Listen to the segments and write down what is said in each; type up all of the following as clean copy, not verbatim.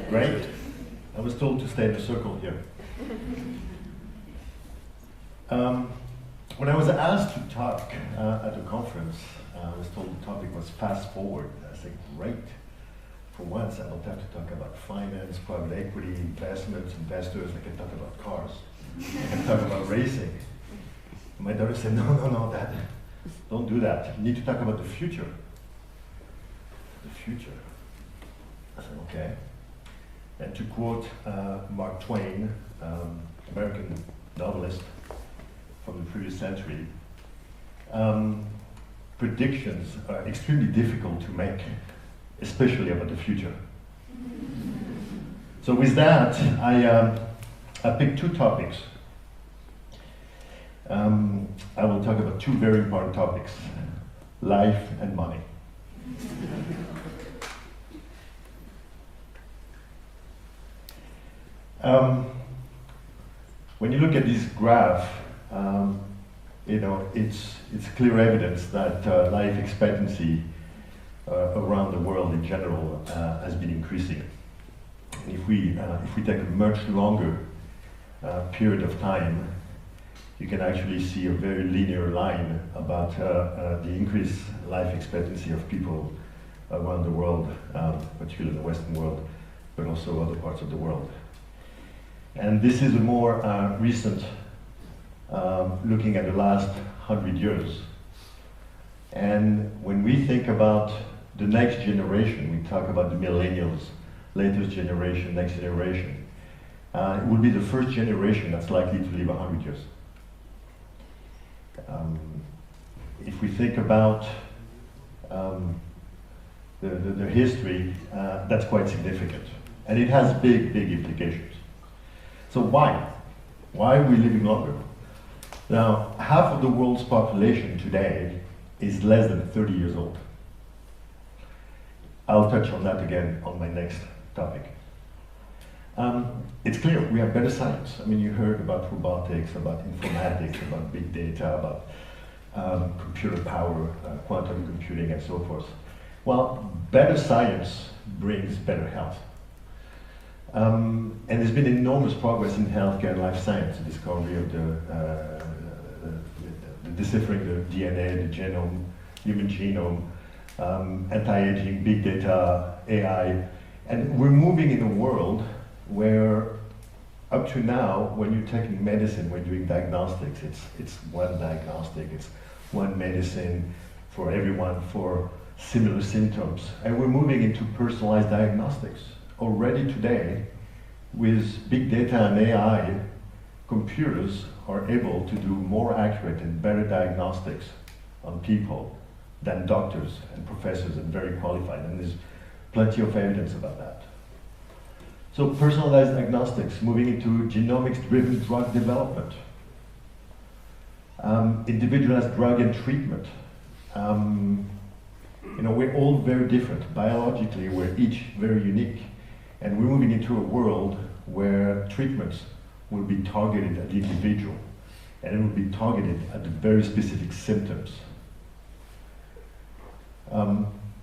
Great. I was told to stay in a circle here. When I was asked to talk at a conference, I was told the topic was fast forward. I said, great. For once, I don't have to talk about finance, private equity, investments, investors. I can talk about cars. I can talk about racing. My daughter said, no, Dad, don't do that. You need to talk about the future. The future. I said, okay. And to quote Mark Twain, American novelist from the previous century, predictions are extremely difficult to make, especially about the future. So with that, I picked two topics. I will talk about two very important topics, life and money. When you look at this graph, it's clear evidence that life expectancy around the world in general has been increasing. And if we take a much longer period of time, you can actually see a very linear line about the increased life expectancy of people around the world, particularly in the Western world, but also other parts of the world. And this is a more recent looking at the last 100 years. And when we think about the next generation, we talk about the millennials, latest generation, next generation. It will be the first generation that's likely to live 100 years. If we think about the history, that's quite significant. And it has big implications. So why? Why are we living longer? Now, half of the world's population today is less than 30 years old. I'll touch on that again on my next topic. It's clear we have better science. I mean, you heard about robotics, about informatics, about big data, about computer power, quantum computing, and so forth. Well, better science brings better health. And there's been enormous progress in healthcare and life science, the discovery of the deciphering the DNA, the genome, human genome, anti-aging, big data, AI. And we're moving in a world where up to now, when you're taking medicine, when you're doing diagnostics, it's one diagnostic, it's one medicine for everyone for similar symptoms. And we're moving into personalized diagnostics. Already today, with big data and AI, computers are able to do more accurate and better diagnostics on people than doctors and professors and very qualified, and there's plenty of evidence about that. So personalized diagnostics, moving into genomics-driven drug development, individualized drug and treatment. We're all very different. Biologically, we're each very unique. And we're moving into a world where treatments will be targeted at the individual, and it will be targeted at the very specific symptoms.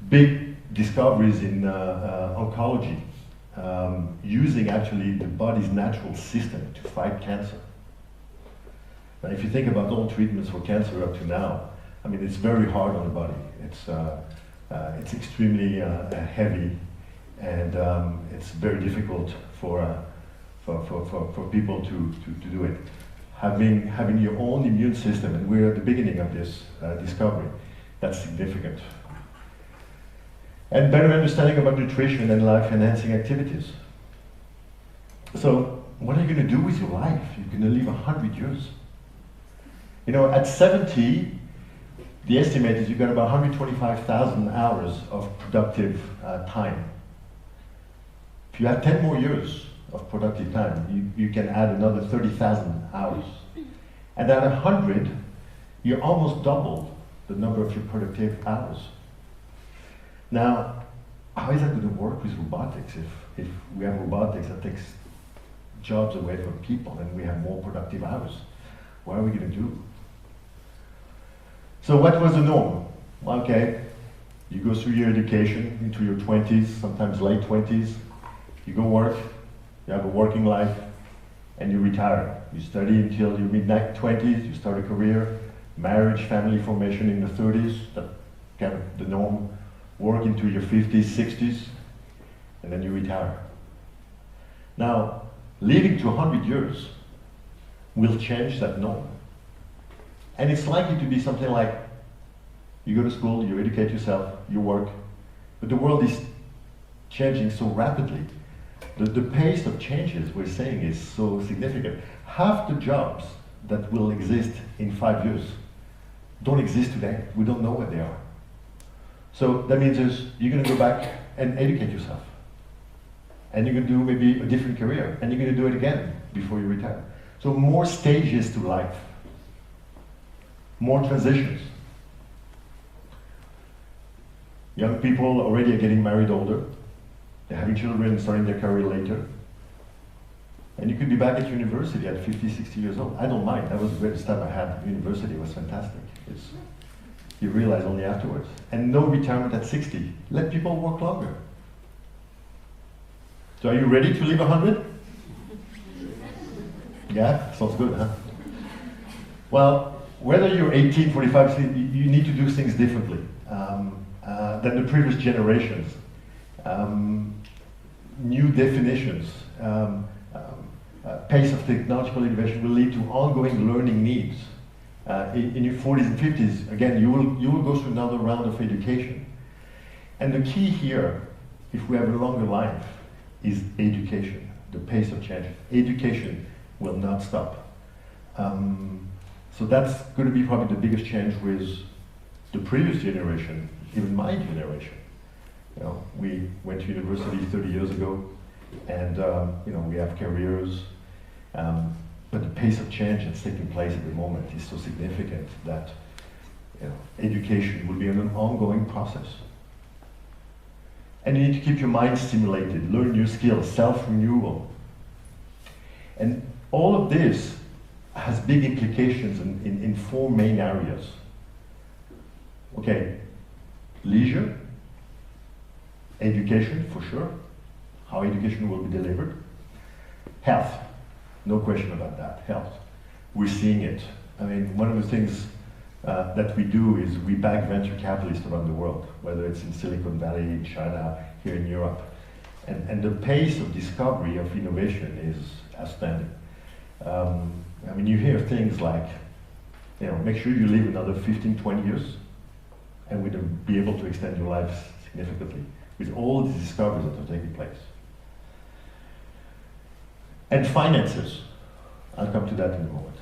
Big discoveries in oncology, using actually the body's natural system to fight cancer. Now, if you think about all treatments for cancer up to now, I mean, it's very hard on the body. It's extremely heavy, and it's very difficult for people to do it. Having your own immune system, and we're at the beginning of this discovery, that's significant. And better understanding about nutrition and life-enhancing activities. So, what are you going to do with your life? You're going to live 100 years. At 70, the estimate is you've got about 125,000 hours of productive time. If you have 10 more years of productive time, you can add another 30,000 hours. And at 100, you almost double the number of your productive hours. Now, how is that going to work with robotics? If we have robotics that takes jobs away from people and we have more productive hours, what are we going to do? So what was the norm? Okay, you go through your education into your 20s, sometimes late 20s, You go work, you have a working life, and you retire. You study until your mid-20s, you start a career, marriage, family formation in the 30s, that's kind of the norm. Work into your 50s, 60s, and then you retire. Now, living to 100 years will change that norm. And it's likely to be something like, you go to school, you educate yourself, you work, but the world is changing so rapidly. The pace of changes we're seeing is so significant. Half the jobs that will exist in 5 years don't exist today. We don't know what they are. So that means you're going to go back and educate yourself. And you're going to do maybe a different career. And you're going to do it again before you retire. So more stages to life. More transitions. Young people already are getting married older. They're having children and starting their career later. And you could be back at university at 50, 60 years old. I don't mind. That was the greatest time I had at university. It was fantastic. You realize only afterwards. And no retirement at 60. Let people work longer. So are you ready to live 100? Yeah? Sounds good, huh? Well, whether you're 18, 45, you need to do things differently than the previous generations. New definitions, pace of technological innovation will lead to ongoing learning needs. In your 40s and 50s, again, you will go through another round of education. And the key here, if we have a longer life, is education, the pace of change. Education will not stop. So that's going to be probably the biggest change with the previous generation, even my generation. You know, we went to university 30 years ago, and you know, we have careers, but the pace of change that's taking place at the moment is so significant that, you know, education will be an ongoing process. And you need to keep your mind stimulated, learn new skills, self-renewal. And all of this has big implications in four main areas. Okay, leisure, education, for sure, how education will be delivered. Health, no question about that, health. We're seeing it. I mean, one of the things that we do is we back venture capitalists around the world, whether it's in Silicon Valley, China, here in Europe. And the pace of discovery of innovation is outstanding. I mean, you hear things like, you know, make sure you live another 15, 20 years, and we'll be able to extend your life significantly with all the discoveries that are taking place. And finances. I'll come to that in a moment.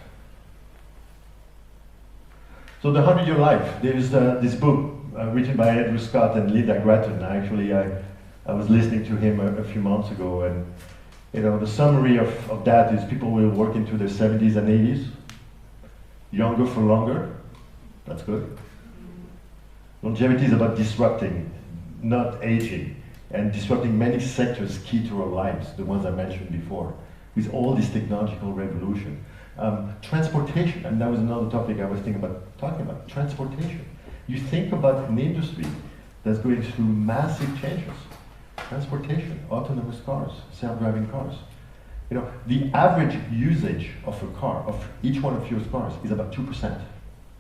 So the 100-year life, there's this book written by Andrew Scott and Linda Grattan. Actually, I was listening to him a few months ago, and you know, the summary of that is people will work into their 70s and 80s, younger for longer. That's good. Longevity is about disrupting, not aging, and disrupting many sectors key to our lives, the ones I mentioned before, with all this technological revolution. Transportation, and that was another topic I was thinking about talking about, transportation. You think about an industry that's going through massive changes. Transportation, autonomous cars, self-driving cars. You know, the average usage of a car, of each one of your cars, is about 2%.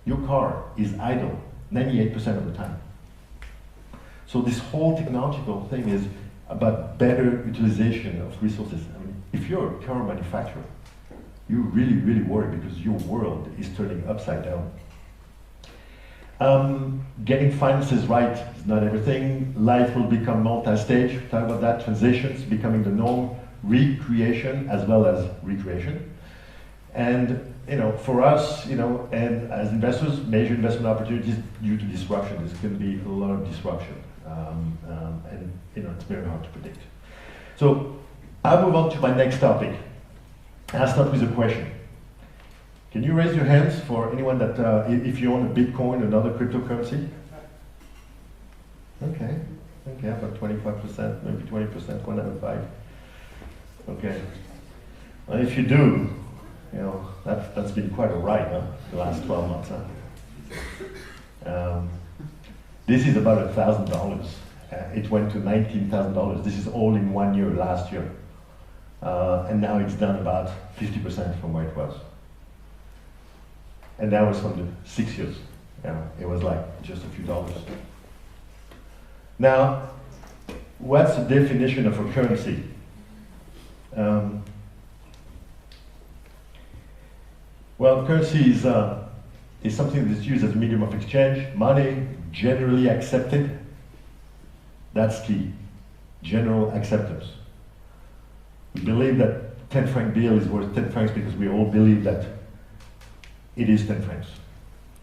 Your car is idle 98% of the time. So this whole technological thing is about better utilization of resources. I mean, if you're a car manufacturer, you're really, really worried because your world is turning upside down. Getting finances right is not everything. Life will become multi-stage. Talk about that. Transitions becoming the norm. Recreation as well as recreation. And you know, for us, you know, and as investors, major investment opportunities due to disruption. There's going to be a lot of disruption, and you know, it's very hard to predict. So I'll move on to my next topic. I'll start with a question. Can you raise your hands for anyone that, if you own a Bitcoin, another cryptocurrency? Okay, about 25%, maybe 20%, 1 out of 5. Okay. Well, if you do, you know, that's been quite a ride, huh? The last 12 months, huh? This is about $1,000, it went to $19,000. This is all in 1 year, last year. And now it's down about 50% from where it was. And that was from the 6 years. It was like just a few dollars. Now, what's the definition of a currency? Well, currency is something that's used as a medium of exchange. Money, generally accepted. That's key. General acceptance. We believe that 10 franc bill is worth 10 francs because we all believe that it is 10 francs.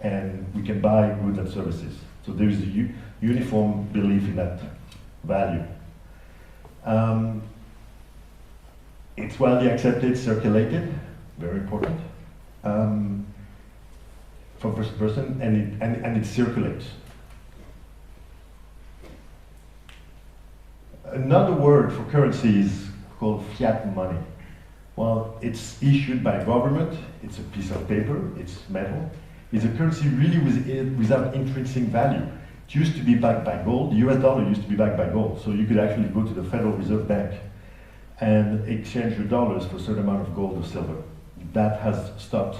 And we can buy goods and services. So there is a uniform belief in that value. It's widely accepted, circulated, very important, from person to person, and it circulates. Another word for currency is called fiat money. Well, it's issued by government, it's a piece of paper, it's metal. It's a currency really without intrinsic value. It used to be backed by gold. The US dollar used to be backed by gold. So you could actually go to the Federal Reserve Bank and exchange your dollars for a certain amount of gold or silver. That has stopped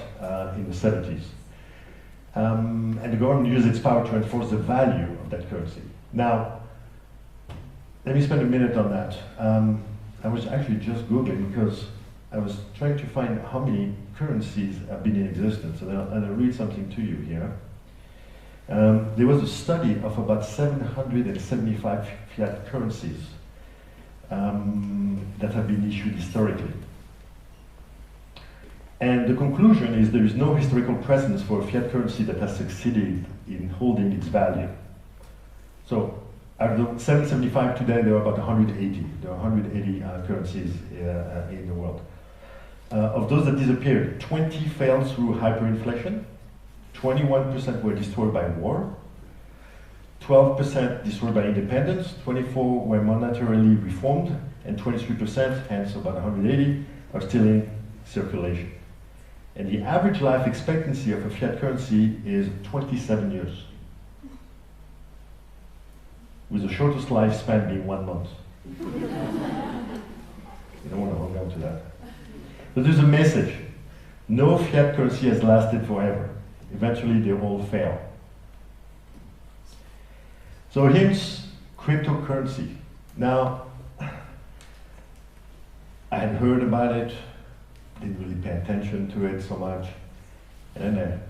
in the 70s. And the government used its power to enforce the value of that currency. Now, let me spend a minute on that. I was actually just Googling because I was trying to find how many currencies have been in existence, and I'll read something to you here. There was a study of about 775 fiat currencies that have been issued historically. And the conclusion is there is no historical precedence for a fiat currency that has succeeded in holding its value. So, out of the 775 today, there are about 180. There are 180 currencies in the world. Of those that disappeared, 20 fell through hyperinflation, 21% were destroyed by war, 12% destroyed by independence, 24 were monetarily reformed, and 23%, hence about 180, are still in circulation. And the average life expectancy of a fiat currency is 27 years, with the shortest lifespan being 1 month. You don't want to hold on to that. But there's a message. No fiat currency has lasted forever. Eventually they all fail. So here's cryptocurrency. Now, I had heard about it, didn't really pay attention to it so much. And then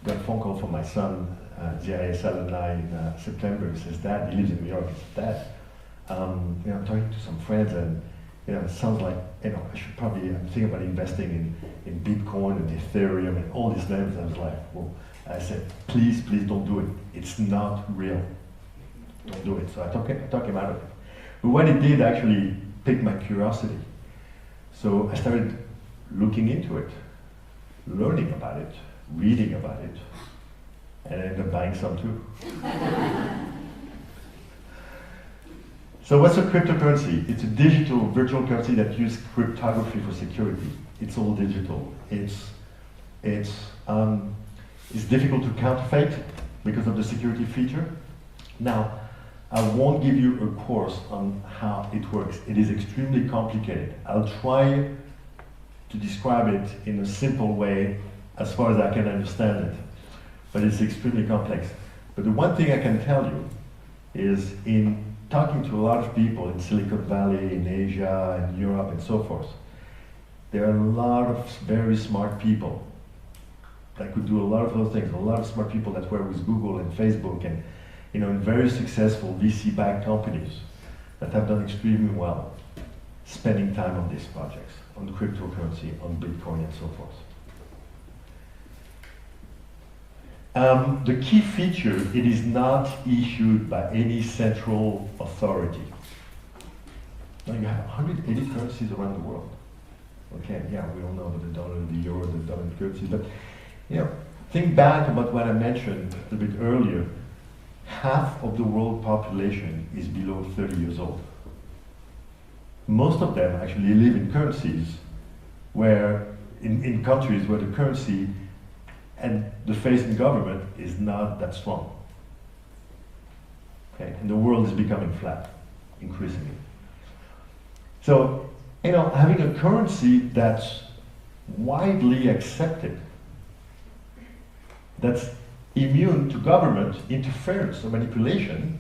I got a phone call from my son, GIS alumni in September. He says, Dad, he lives in New York. He says, Dad, I'm talking to some friends and it sounds like, I should probably, I'm thinking about investing in Bitcoin and Ethereum and all these names. I was like, well, I said, please don't do it. It's not real. Don't do it. So I talk him out of it. But what it did actually piqued my curiosity. So I started looking into it, learning about it, reading about it, and I ended up buying some too. So what's a cryptocurrency? It's a digital virtual currency that uses cryptography for security. It's all digital. It's difficult to counterfeit because of the security feature. Now, I won't give you a course on how it works. It is extremely complicated. I'll try to describe it in a simple way as far as I can understand it, but it's extremely complex. But the one thing I can tell you is in talking to a lot of people in Silicon Valley, in Asia, in Europe, and so forth, there are a lot of very smart people that could do a lot of those things, a lot of smart people that were with Google and Facebook and in very successful VC-backed companies that have done extremely well spending time on these projects, on cryptocurrency, on Bitcoin, and so forth. The key feature, it is not issued by any central authority. Now you have 180 currencies around the world. Okay, yeah, we all know about the dollar, the euro, the dominant currencies, but think back about what I mentioned a bit earlier. Half of the world population is below 30 years old. Most of them actually live in currencies where, in countries where the currency and the face in government is not that strong. Okay, and the world is becoming flat, increasingly. So, having a currency that's widely accepted, that's immune to government interference or manipulation,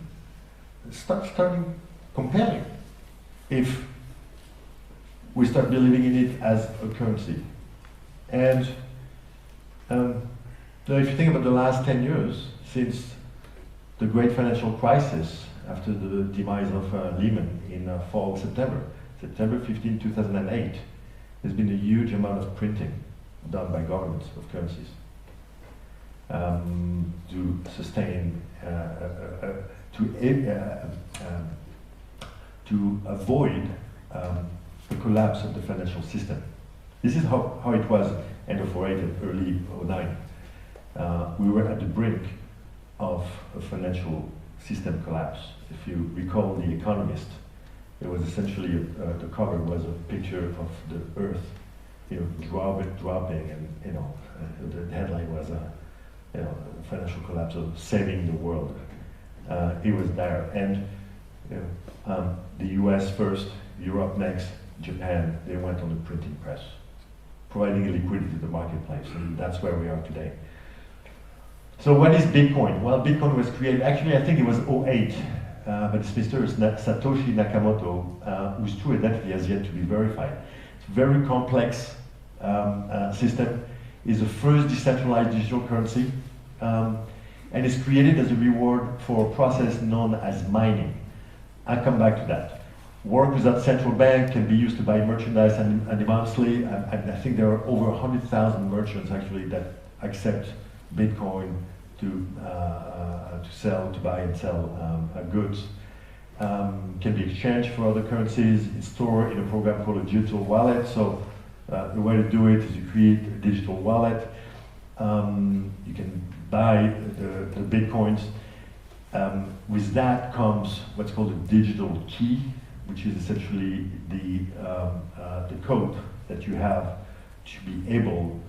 starts turning compelling if we start believing in it as a currency. And so if you think about the last 10 years, since the great financial crisis after the demise of Lehman in fall September 15, 2008, there's been a huge amount of printing done by governments of currencies to sustain, to avoid the collapse of the financial system. This is how it was end of 08 and early 09. We were at the brink of a financial system collapse. If you recall The Economist, it was essentially, the cover was a picture of the earth, dropping, and the headline was financial collapse of saving the world. It was there, and the US first, Europe next, Japan, they went on the printing press, providing liquidity to the marketplace, and that's where we are today. So what is Bitcoin? Well, Bitcoin was created, actually I think it was 08, but it's Mr. Satoshi Nakamoto, whose true identity has yet to be verified. It's a very complex system. It's the first decentralized digital currency, and it's created as a reward for a process known as mining. I'll come back to that. Work without central bank can be used to buy merchandise anonymously. I think there are over 100,000 merchants actually that accept Bitcoin to buy and sell goods. Can be exchanged for other currencies. It's stored in a program called a digital wallet. So the way to do it is you create a digital wallet. You can buy the Bitcoins. With that comes what's called a digital key, which is essentially the code that you have to be able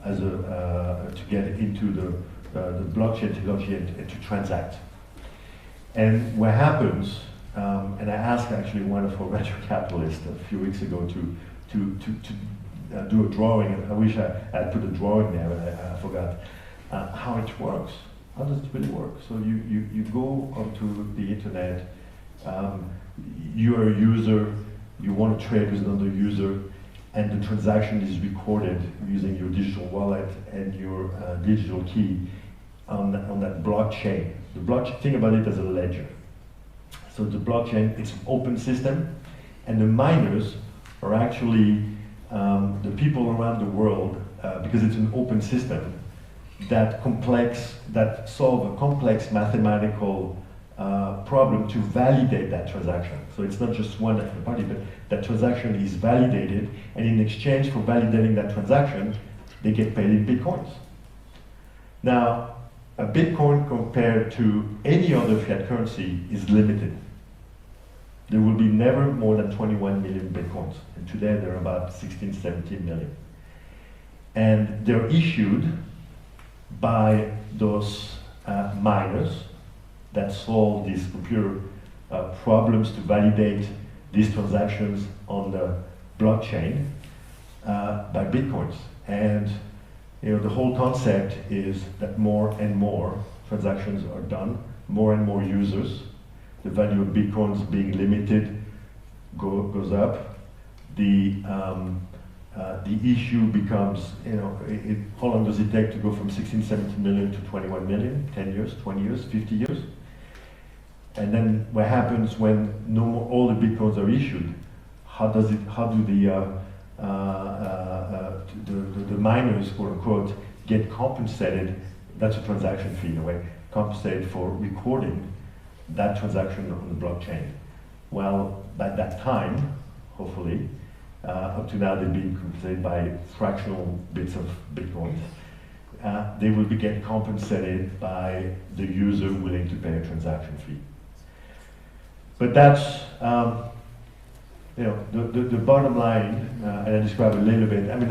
to get into the blockchain technology and to transact. And what happens, and I asked actually one of our venture capitalists a few weeks ago to do a drawing, and I wish I had put a drawing there, but I forgot how it works. How does it really work? So you go onto the internet, you're a user, you want to trade with another user, and the transaction is recorded using your digital wallet and your digital key on that blockchain. The blockchain, think about it as a ledger. So the blockchain, it's an open system, and the miners are actually the people around the world, because it's an open system, that solve a complex mathematical problem to validate that transaction. So it's not just one at the party, but that transaction is validated, and in exchange for validating that transaction, they get paid in Bitcoins. Now, a Bitcoin compared to any other fiat currency is limited. There will be never more than 21 million Bitcoins, and today there are about 16, 17 million. And they're issued by those miners that solve these computer problems to validate these transactions on the blockchain by Bitcoins. And the whole concept is that more and more transactions are done, more and more users. The value of Bitcoins being limited goes up. The issue becomes, how long does it take to go from 16, 17 million to 21 million? 10 years, 20 years, 50 years? And then what happens when no more, all the Bitcoins are issued? How do the miners, quote unquote, get compensated? That's a transaction fee in a way, compensated for recording that transaction on the blockchain. Well, by that time, hopefully, up to now they've been compensated by fractional bits of Bitcoins. They will be getting compensated by the user willing to pay a transaction fee. But that's, the bottom line, and I describe a little bit. I mean,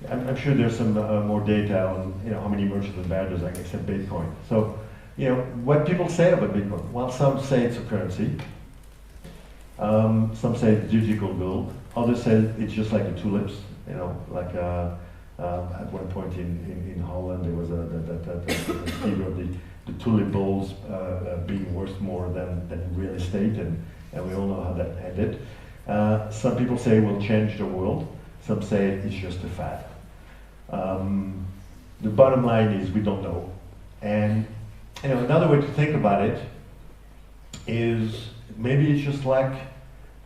I'm sure there's some more data on, how many merchants and vendors accept Bitcoin. So what people say about Bitcoin. Well, some say it's a currency. Some say it's digital gold. Others say it's just like the tulips. Like at one point in Holland, there was the fever of the tulip bulbs being worth more than real estate, and we all know how that ended. Some people say it will change the world. Some say it's just a fad. The bottom line is we don't know. And another way to think about it is maybe it's just like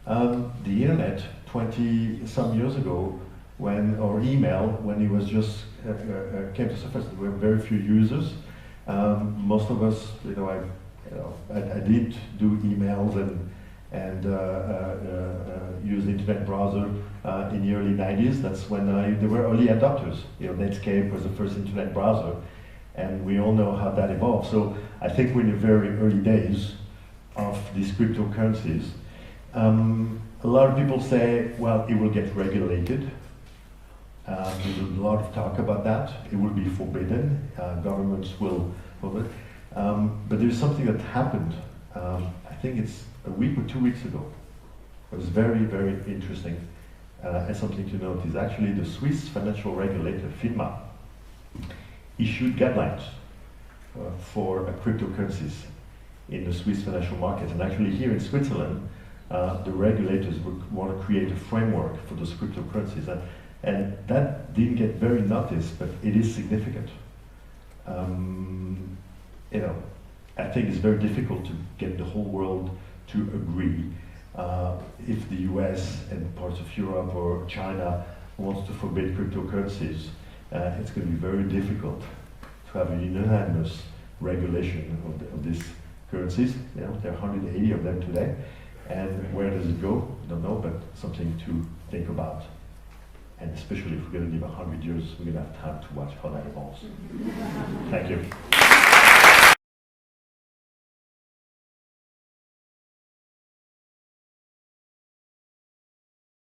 the internet 20 some years ago, or email, when it was just came to surface. There were very few users. Most of us, I did do emails and use the internet browser in the early 90s. That's when there were early adopters. Netscape was the first internet browser, and we all know how that evolved. So I think we're in the very early days of these cryptocurrencies. A lot of people say, well, it will get regulated. There's a lot of talk about that. It will be forbidden. Governments will. But there's something that happened. I think it's a week or 2 weeks ago. It was very, very interesting. And something to note is actually the Swiss financial regulator, FINMA, issued guidelines for cryptocurrencies in the Swiss financial market. And actually here in Switzerland, the regulators would want to create a framework for those cryptocurrencies. And that didn't get very noticed, but it is significant. I think it's very difficult to get the whole world to agree. If the US and parts of Europe or China wants to forbid cryptocurrencies, it's going to be very difficult to have a unanimous regulation of these currencies. There are 180 of them today. And where does it go? I don't know, but something to think about. And especially if we're going to live 100 years, we're going to have time to watch how that evolves. Thank you.